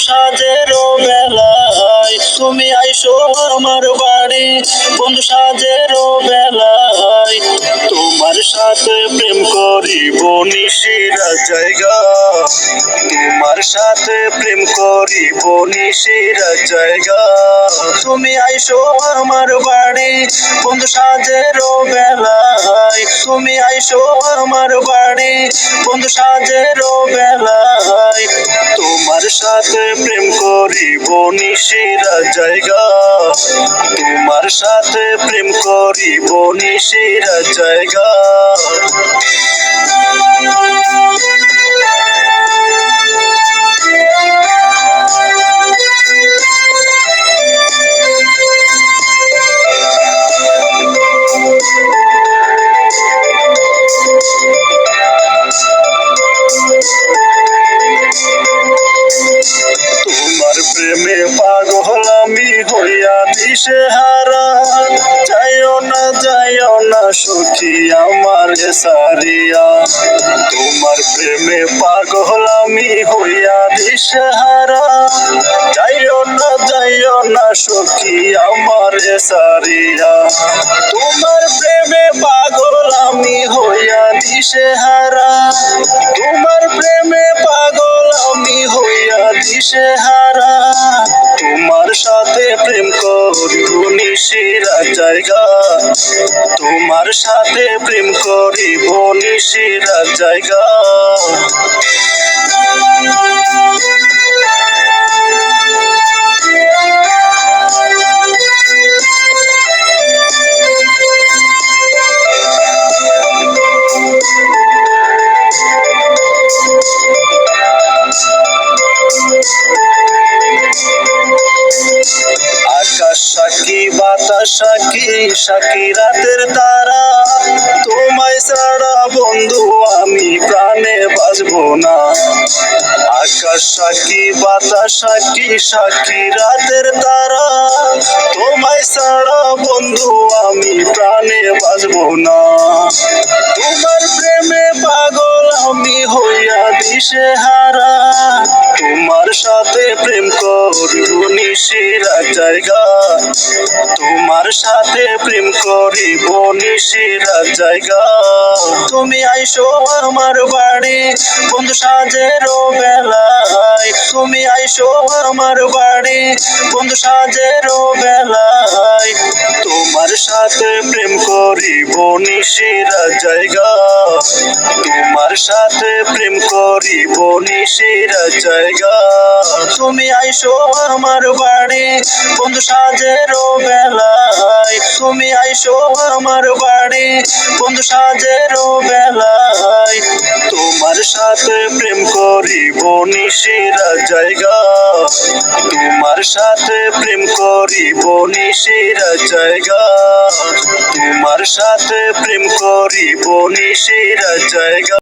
সাজের বেলায় তুমি আইসো আমার বাড়ি, বন্ধু সাজের বেলায় তোমার সাথে প্রেম করিব নিশিরা জায়গা, তোমার সাথে প্রেম করিব নিশিরা জায়গা। তুমি আইসো আমার বাড়ি, বন্ধু সাজের বেলায় তুমি আইসো আমার বাড়ি, বন্ধু সাজের বেলায় তোমার সাথে প্রেম করিব নিশিরা জায়গা, তোমার সাথে প্রেম করিব নিশিরা জায়গা। তোমার প্রেমে পাগল আমি হইয়া দিশেহারা, যাইও না সখী আমার সারিয়া। তোমার প্রেমে পাগল আমি হইয়া দিশেহারা, যাইও না সখী আমার সারিয়া। তোমার প্রেমে পাগল আমি হইয়া দিশেহারা, তোমার প্রেমে পাগল আমি হইয়া দিশেহারা। তোমার সাথে প্রেম করিব নিশিরা জায়গা, তোমার সাথে প্রেম করিব নিশিরা জায়গা। আকাশ সাক্ষী বাতাস সাক্ষী সাক্ষী রাতের তারা, তোমায় ছাড়া বন্ধু আমি প্রাণে বাঁচব না। আকাশ সাক্ষী বাতাস সাক্ষী সাক্ষী রাতের তারা, তোমায় ছাড়া বন্ধু আমি প্রাণে বাঁচব না। তোমার প্রেমে পাগল আমি হইয়া দিশেহারা, তোমার সাথে প্রেম করিব নিশিরা জায়গা, তোমার সাথে প্রেম করিব নিশিরা জায়গা। তুমি আইসো আমার বাড়ি, বন্ধু সাজের বেলায় তুমি আইসো আমার বাড়ি, বন্ধু সাজের বেলায় তোমার সাথে প্রেম করিব নিশিরা জায়গা, তোমার সাথে প্রেম করিব নিশিরা জায়গা। তুমি আইসো আমার বাড়ি, বন্ধু সাজের বেলায় তুমি আইসো আমার বাড়ি, বন্ধু সাজের বেলায় তোমার সাথে প্রেম করিব নিশিরা জায়গা, তোমার সাথে প্রেম করিব নিশিরা জায়গা, তোমার সাথে প্রেম করিব নিশিরা জায়গা।